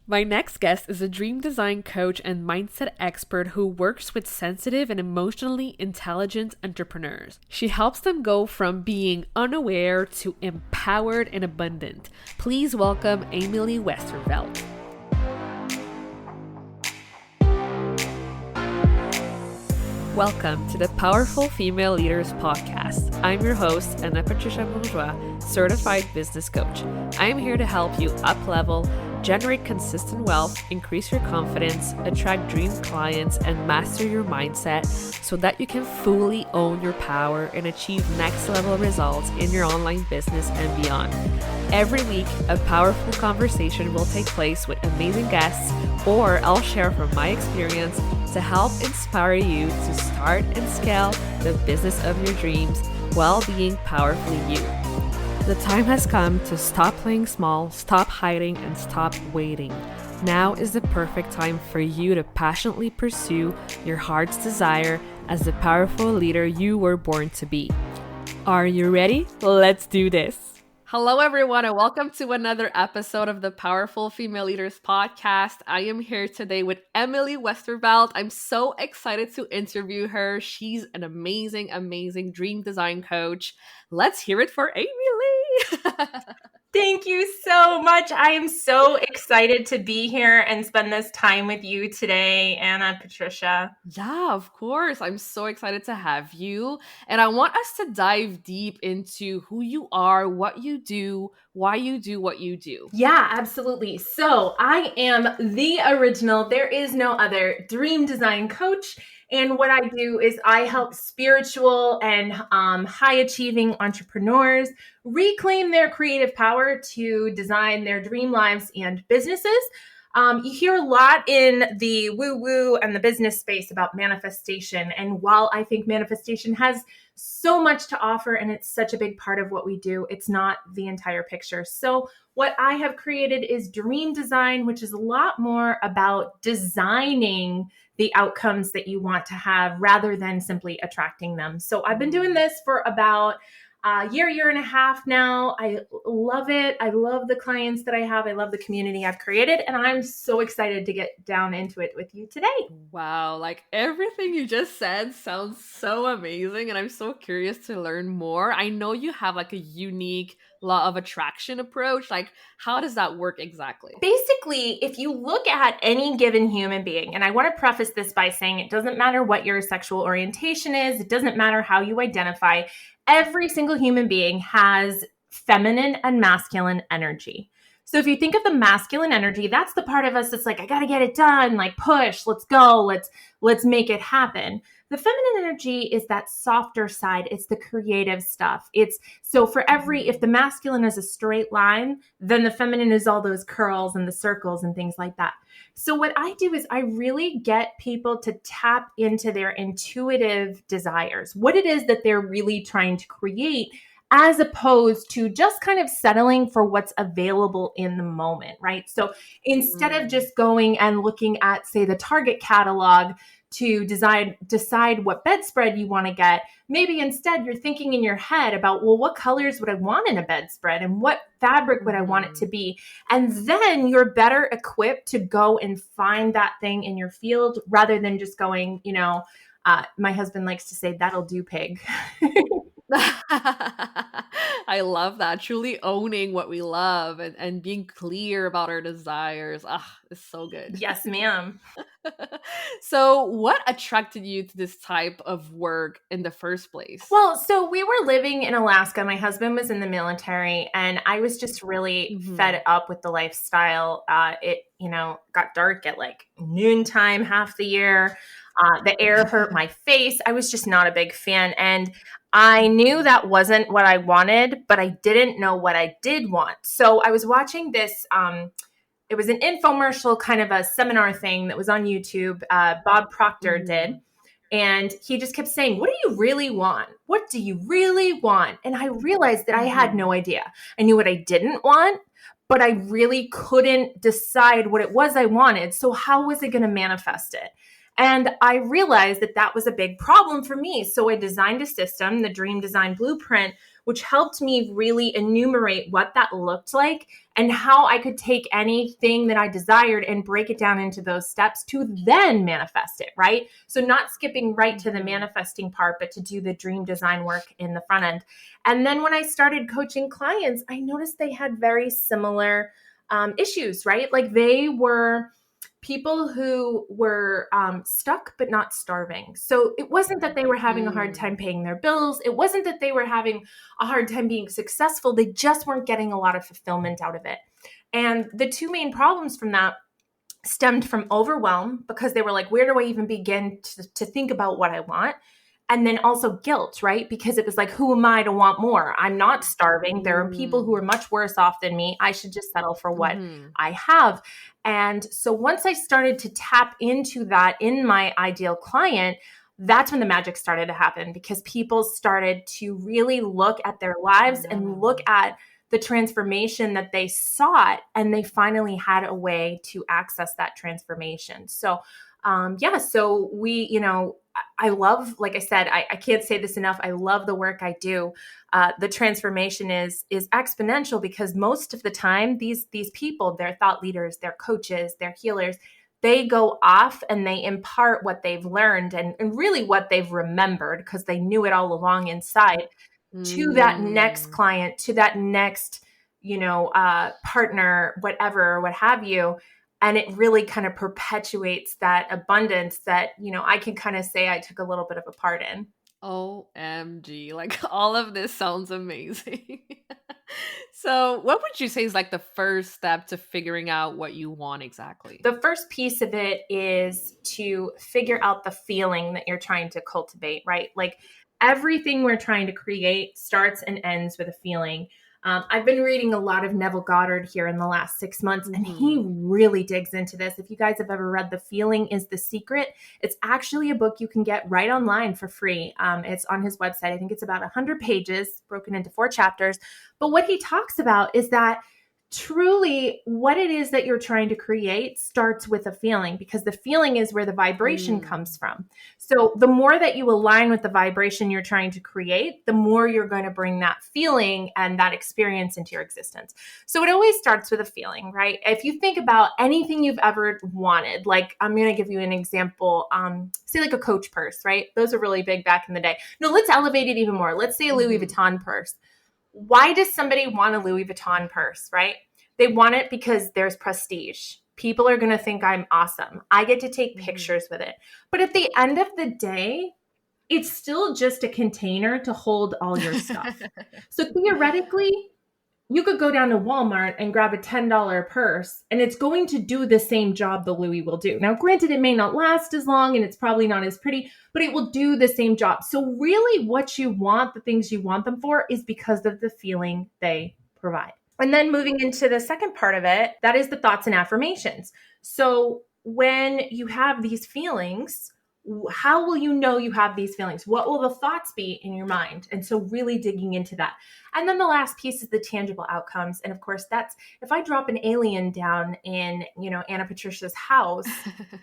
My next guest is a dream design coach and mindset expert who works with sensitive and emotionally intelligent entrepreneurs. She helps them go from being unaware to empowered and abundant. Please welcome AmyLee Westervelt. Welcome to the Powerful Female Leaders Podcast. I'm your host, Anna Patricia Bourgeois, certified business coach. I am here to help you up-level, generate consistent wealth, increase your confidence, attract dream clients, and master your mindset so that you can fully own your power and achieve next-level results in your online business and beyond. Every week, a powerful conversation will take place with amazing guests, or I'll share from my experience to help inspire you to start and scale the business of your dreams while being powerfully you. The time has come to stop playing small, stop hiding, and stop waiting. Now is the perfect time for you to passionately pursue your heart's desire as the powerful leader you were born to be. Are you ready? Let's do this. Hello, everyone, and welcome to another episode of the Powerful Female Leaders Podcast. I am here today with AmyLee Westervelt. I'm so excited to interview her. She's an amazing, amazing dream design coach. Let's hear it for AmyLee. Thank you so much. I am so excited to be here and spend this time with you today, Anna, Patricia. Yeah, of course. I'm so excited to have you. And I want us to dive deep into who you are, what you do, why you do what you do. Yeah, absolutely. So I am the original, there is no other dream design coach. And what I do is I help spiritual and high achieving entrepreneurs reclaim their creative power to design their dream lives and businesses. You hear a lot in the woo-woo and the business space about manifestation. And while I think manifestation has so much to offer and it's such a big part of what we do, it's not the entire picture. So what I have created is dream design, which is a lot more about designing the outcomes that you want to have rather than simply attracting them. So I've been doing this for about a year and a half now. I love it. I love the clients that I have. I love the community I've created, and I'm so excited to get down into it with you today. Wow, like everything you just said sounds so amazing, and I'm so curious to learn more. I know you have like a unique law of attraction approach. Like, how does that work exactly? Basically, if you look at any given human being, and I want to preface this by saying it doesn't matter what your sexual orientation is, it doesn't matter how you identify, every single human being has feminine and masculine energy. So if you think of the masculine energy, that's the part of us that's like, I got to get it done, like push, let's go, let's make it happen. The feminine energy is that softer side. It's the creative stuff. It's so if the masculine is a straight line, then the feminine is all those curls and the circles and things like that. So what I do is I really get people to tap into their intuitive desires, what it is that they're really trying to create, as opposed to just kind of settling for what's available in the moment, right? So instead of just going and looking at, say, the Target catalog to decide what bedspread you want to get, maybe instead you're thinking in your head about, well, what colors would I want in a bedspread and what fabric would I want it to be? And then you're better equipped to go and find that thing in your field rather than just going, my husband likes to say, that'll do, pig. I love that. Truly owning what we love and being clear about our desires. It's so good. Yes, ma'am. So what attracted you to this type of work in the first place? Well, so we were living in Alaska. My husband was in the military, and I was just really fed up with the lifestyle. It got dark at like noontime half the year. The air hurt my face. I was just not a big fan. And I knew that wasn't what I wanted, but I didn't know what I did want. So I was watching this, it was an infomercial kind of a seminar thing that was on YouTube. Bob Proctor did. And he just kept saying, what do you really want? What do you really want? And I realized that I had no idea. I knew what I didn't want, but I really couldn't decide what it was I wanted. So how was I going to manifest it? And I realized that that was a big problem for me. So I designed a system, the Dream Design Blueprint, which helped me really enumerate what that looked like and how I could take anything that I desired and break it down into those steps to then manifest it, right? So not skipping right to the manifesting part, but to do the dream design work in the front end. And then when I started coaching clients, I noticed they had very similar issues, right? Like they were people who were stuck but not starving. So it wasn't that they were having a hard time paying their bills. It wasn't that they were having a hard time being successful. They just weren't getting a lot of fulfillment out of it. And the two main problems from that stemmed from overwhelm, because they were like, where do I even begin to think about what I want? And then also guilt, right? Because it was like, who am I to want more? I'm not starving. There are people who are much worse off than me. I should just settle for what I have. And so once I started to tap into that in my ideal client, that's when the magic started to happen, because people started to really look at their lives and look at the transformation that they sought, and they finally had a way to access that transformation. So so we, I love, like I said, I can't say this enough. I love the work I do. The transformation is exponential, because most of the time, these people, they're thought leaders, they're coaches, they're healers, they go off and they impart what they've learned and really what they've remembered, because they knew it all along inside, to that next client, to that next, partner, whatever, what have you. And it really kind of perpetuates that abundance that, I can kind of say I took a little bit of a part in. OMG, like all of this sounds amazing. So, what would you say is like the first step to figuring out what you want exactly? The first piece of it is to figure out the feeling that you're trying to cultivate, right? Like everything we're trying to create starts and ends with a feeling. I've been reading a lot of Neville Goddard here in the last 6 months, and he really digs into this. If you guys have ever read The Feeling is the Secret, it's actually a book you can get right online for free. It's on his website. I think it's about 100 pages, broken into 4 chapters. But what he talks about is that truly what it is that you're trying to create starts with a feeling, because the feeling is where the vibration comes from. So the more that you align with the vibration you're trying to create, the more you're going to bring that feeling and that experience into your existence. So it always starts with a feeling, right? If you think about anything you've ever wanted, like I'm going to give you an example, say like a Coach purse, right? Those are really big back in the day. No, let's elevate it even more. Let's say a Louis Vuitton purse. Why does somebody want a Louis Vuitton purse, right? They want it because there's prestige. People are going to think I'm awesome. I get to take pictures with it. But at the end of the day, it's still just a container to hold all your stuff. So theoretically, you could go down to Walmart and grab a $10 purse, and it's going to do the same job the Louis will do. Now, granted, it may not last as long and it's probably not as pretty, but it will do the same job. So really what you want, the things you want them for, is because of the feeling they provide. And then moving into the second part of it, that is the thoughts and affirmations. So when you have these feelings, how will you know you have these feelings? What will the thoughts be in your mind? And so really digging into that. And then the last piece is the tangible outcomes. And of course, that's if I drop an alien down in, Anna Patricia's house,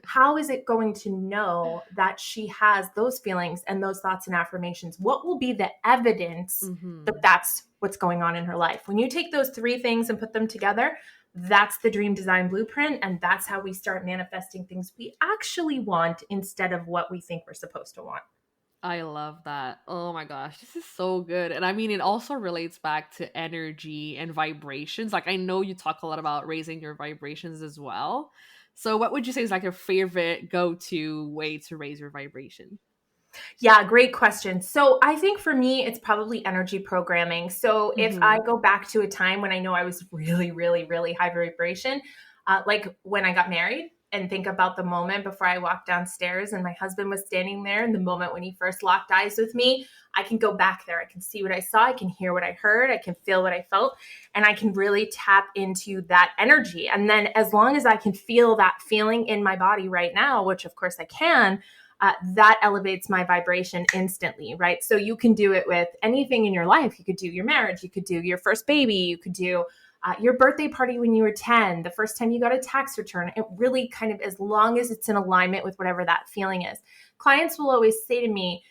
how is it going to know that she has those feelings and those thoughts and affirmations? What will be the evidence that that's what's going on in her life? When you take those 3 things and put them together, that's the dream design blueprint. And that's how we start manifesting things we actually want instead of what we think we're supposed to want. I love that. Oh my gosh, this is so good. And I mean, it also relates back to energy and vibrations. Like, I know you talk a lot about raising your vibrations as well. So what would you say is like your favorite go-to way to raise your vibration? Yeah, great question. So I think for me, it's probably energy programming. So if I go back to a time when I know I was really, really, really high vibration, like when I got married, and think about the moment before I walked downstairs and my husband was standing there, and the moment when he first locked eyes with me, I can go back there. I can see what I saw. I can hear what I heard. I can feel what I felt, and I can really tap into that energy. And then as long as I can feel that feeling in my body right now, which of course I can, that elevates my vibration instantly, right? So you can do it with anything in your life. You could do your marriage. You could do your first baby. You could do your birthday party when you were 10, the first time you got a tax return. It really kind of, as long as it's in alignment with whatever that feeling is. Clients will always say to me,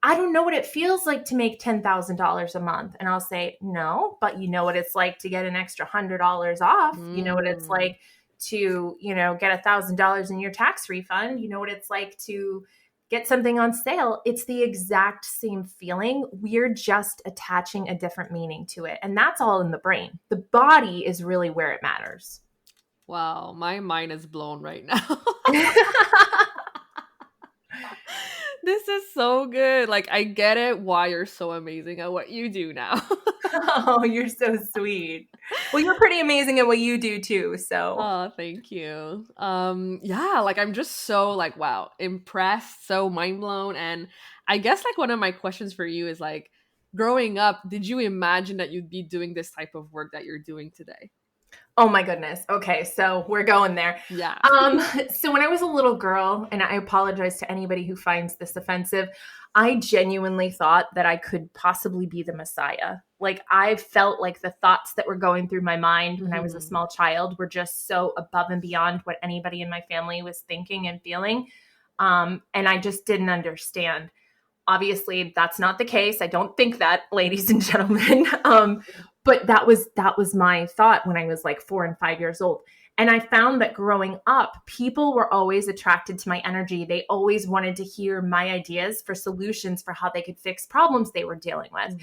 I don't know what it feels like to make $10,000 a month. And I'll say, no, but you know what it's like to get an extra $100 off. You know what it's like to, get $1,000 in your tax refund. You know what it's like to get something on sale. It's the exact same feeling. We're just attaching a different meaning to it. And that's all in the brain. The body is really where it matters. Wow, my mind is blown right now. This is so good. Like, I get it why you're so amazing at what you do now. Oh, you're so sweet. Well, you're pretty amazing at what you do too. So, Oh, thank you. Yeah, like I'm just so like, wow, impressed, so mind blown. And I guess like one of my questions for you is like, growing up, did you imagine that you'd be doing this type of work that you're doing today? oh my goodness. Okay, so we're going there. Yeah. So when I was a little girl, and I apologize to anybody who finds this offensive, I genuinely thought that I could possibly be the Messiah. Like I felt like the thoughts that were going through my mind when I was a small child were just so above and beyond what anybody in my family was thinking and feeling. And I just didn't understand. Obviously, that's not the case. I don't think that, ladies and gentlemen. But that was my thought when I was like 4 and 5 years old. And I found that growing up, people were always attracted to my energy. They always wanted to hear my ideas for solutions for how they could fix problems they were dealing with.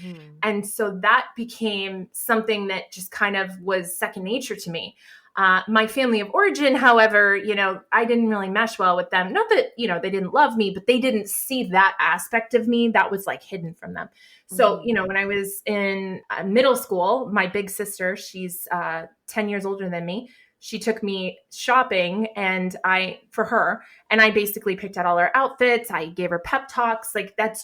And so that became something that just kind of was second nature to me. My family of origin, however, I didn't really mesh well with them. Not that, they didn't love me, but they didn't see that aspect of me that was like hidden from them. So, when I was in middle school, my big sister, she's 10 years older than me. She took me shopping for her, and I basically picked out all her outfits. I gave her pep talks. Like that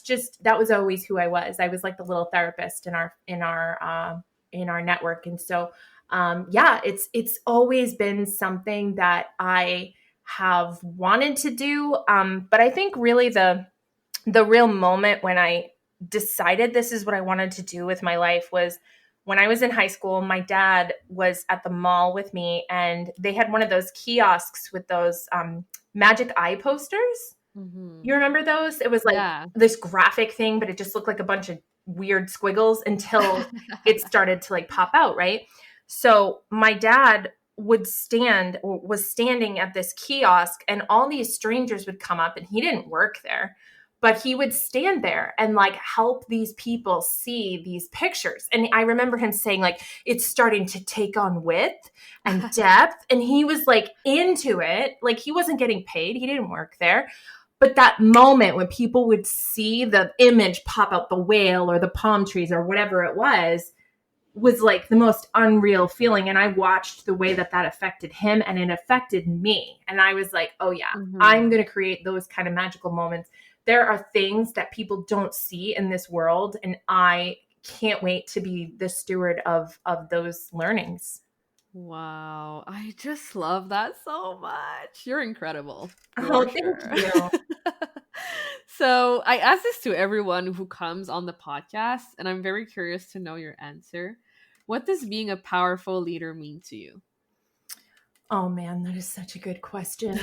was always who I was. I was like the little therapist in our network. And so, it's always been something that I have wanted to do. But I think really the real moment when I decided this is what I wanted to do with my life was when I was in high school. My dad was at the mall with me, and they had one of those kiosks with those magic eye posters. You remember those? It was like this graphic thing, but it just looked like a bunch of weird squiggles until it started to like pop out, right? So my dad was standing at this kiosk, and all these strangers would come up, and he didn't work there, but he would stand there and like help these people see these pictures. And I remember him saying like, it's starting to take on width and depth. And he was like into it. Like he wasn't getting paid. He didn't work there. But that moment when people would see the image pop out, the whale or the palm trees or whatever it was like the most unreal feeling. And I watched the way that affected him, and it affected me. And I was like, oh yeah, I'm going to create those kind of magical moments. There are things that people don't see in this world, and I can't wait to be the steward of those learnings. Wow. I just love that so much. You're incredible. Oh, thank you. So I ask this to everyone who comes on the podcast, and I'm very curious to know your answer. What does being a powerful leader mean to you? Oh man, that is such a good question.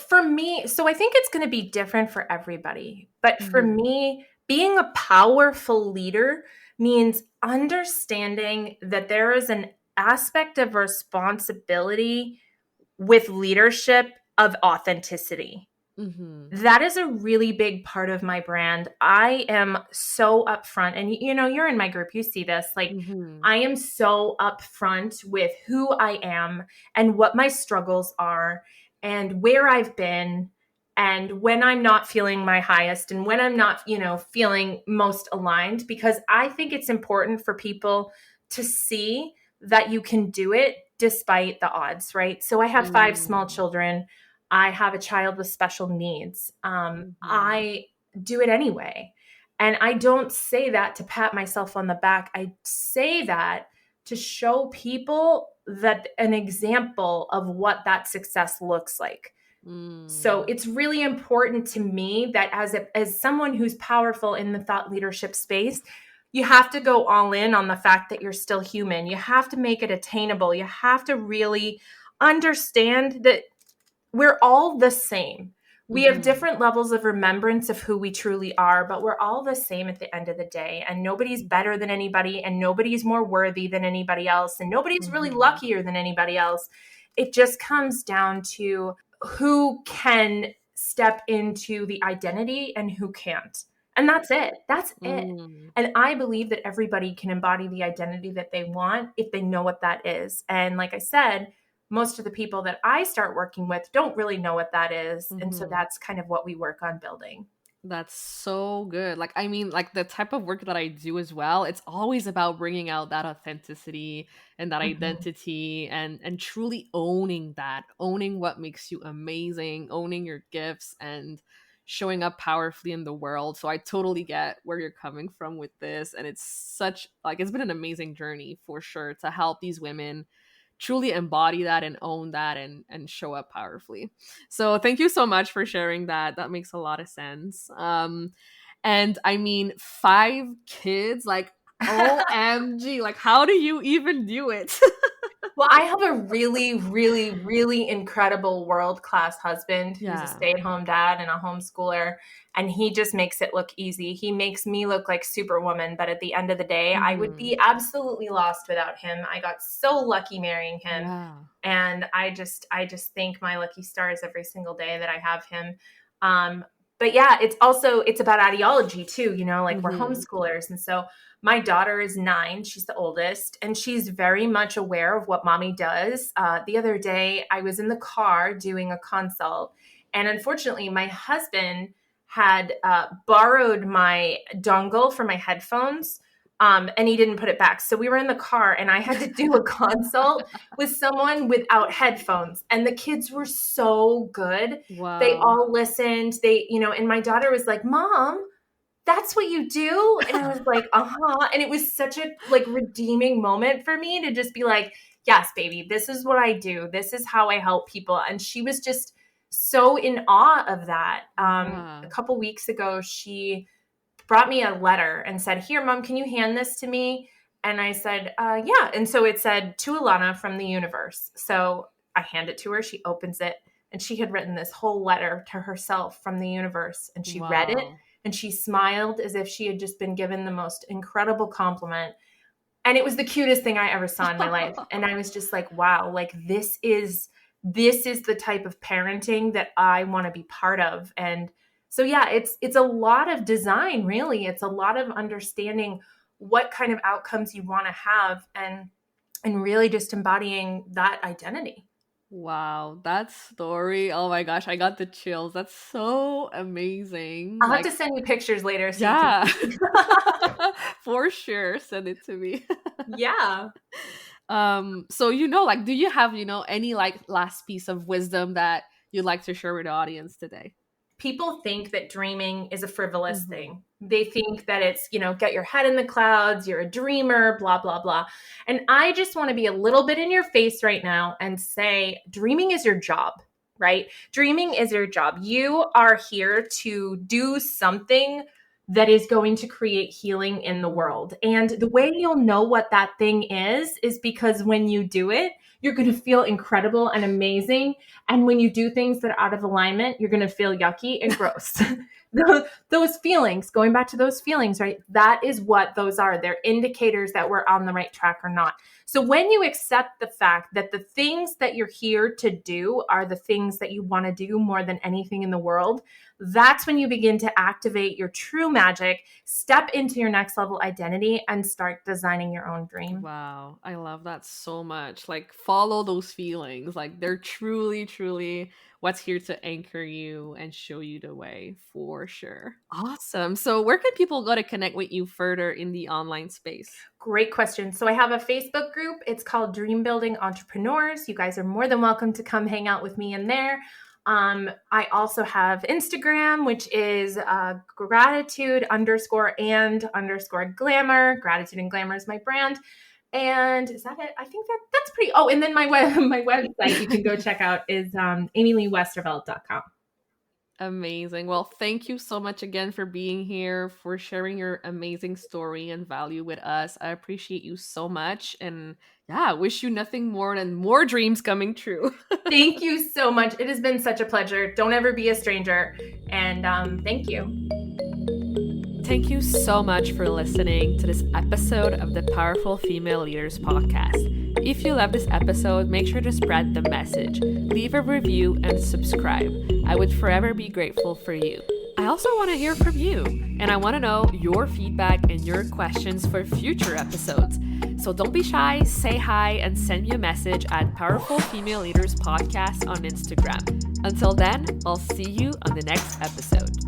For me, so I think it's going to be different for everybody. But for me, being a powerful leader means understanding that there is an aspect of responsibility with leadership of authenticity. That is a really big part of my brand. I am so upfront, and you're in my group, you see this, like I am so upfront with who I am and what my struggles are and where I've been and when I'm not feeling my highest and when I'm not, feeling most aligned, because I think it's important for people to see that you can do it despite the odds, right? So I have 5 small children. I have a child with special needs. I do it anyway. And I don't say that to pat myself on the back. I say that to show people that an example of what that success looks like. So it's really important to me that as someone who's powerful in the thought leadership space, you have to go all in on the fact that you're still human. You have to make it attainable. You have to really understand that we're all the same. We have different levels of remembrance of who we truly are, but we're all the same at the end of the day. And nobody's better than anybody, and nobody's more worthy than anybody else, and nobody's really luckier than anybody else. It just comes down to who can step into the identity and who can't. And that's it. That's it. And I believe that everybody can embody the identity that they want if they know what that is. And like I said, most of the people that I start working with don't really know what that is. And so that's kind of what we work on building. That's so good. Like, I mean, like the type of work that I do as well, it's always about bringing out that authenticity and that identity and truly owning that, owning what makes you amazing, owning your gifts and showing up powerfully in the world. So I totally get where you're coming from with this. And it's such like, it's been an amazing journey for sure to help these women truly embody that and own that and show up powerfully. So thank you so much for sharing that. That makes a lot of sense. And I mean, 5 kids, like OMG, like how do you even do it? Well, I have a really, really, really incredible world-class husband who's a stay-at-home dad and a homeschooler, and he just makes it look easy. He makes me look like Superwoman, but at the end of the day, I would be absolutely lost without him. I got so lucky marrying him, and I just thank my lucky stars every single day that I have him. But yeah, it's about ideology too, you know, like we're homeschoolers. And so my daughter is 9. She's the oldest, and she's very much aware of what mommy does. The other day I was in the car doing a consult, and unfortunately my husband had borrowed my dongle for my headphones. And he didn't put it back. So we were in the car and I had to do a consult with someone without headphones. And the kids were so good. Wow. They all listened. And my daughter was like, Mom, that's what you do? And I was like, uh-huh. And it was such a redeeming moment for me to just be like, yes, baby, this is what I do. This is how I help people. And she was just so in awe of that. A couple weeks ago, she brought me a letter and said, here, Mom, can you hand this to me? And I said, yeah. And so it said, to Alana from the universe. So I hand it to her. She opens it, and she had written this whole letter to herself from the universe. And she read it, and she smiled as if she had just been given the most incredible compliment. And it was the cutest thing I ever saw in my life. And I was just like, wow, like this is the type of parenting that I want to be part of. And so, yeah, it's a lot of design, really. It's a lot of understanding what kind of outcomes you want to have and really just embodying that identity. Wow, that story. Oh my gosh, I got the chills. That's so amazing. I'll have to send you pictures later. So yeah, for sure. Send it to me. Yeah. So, do you have, any last piece of wisdom that you'd like to share with the audience today? People think that dreaming is a frivolous thing. They think that it's, get your head in the clouds, you're a dreamer, blah, blah, blah. And I just want to be a little bit in your face right now and say, dreaming is your job, right? Dreaming is your job. You are here to do something that is going to create healing in the world. And the way you'll know what that thing is because when you do it, you're going to feel incredible and amazing. And when you do things that are out of alignment, you're going to feel yucky and gross. Those feelings, going back to those feelings, right? That is what those are. They're indicators that we're on the right track or not. So when you accept the fact that the things that you're here to do are the things that you want to do more than anything in the world, that's when you begin to activate your true magic, step into your next level identity, and start designing your own dream. Wow. I love that so much. Like, follow those feelings. Like, they're truly, truly what's here to anchor you and show you the way, for sure. Awesome. So where can people go to connect with you further in the online space? Great question. So I have a Facebook group. It's called Dream Building Entrepreneurs. You guys are more than welcome to come hang out with me in there. I also have Instagram, which is gratitude_and_glamour. Gratitude and glamour is my brand. And is that it? I think that's pretty. Oh, and then my website you can go check out is AmyLeeWestervelt.com. Amazing. Well, thank you so much again for being here, for sharing your amazing story and value with us. I appreciate you so much. And yeah, I wish you nothing more than more dreams coming true. Thank you so much. It has been such a pleasure. Don't ever be a stranger. And thank you. Thank you so much for listening to this episode of the Powerful Female Leaders podcast. If you love this episode, make sure to spread the message, leave a review, and subscribe. I would forever be grateful for you. I also want to hear from you, and I want to know your feedback and your questions for future episodes. So don't be shy, say hi, and send me a message at Powerful Female Leaders Podcast on Instagram. Until then, I'll see you on the next episode.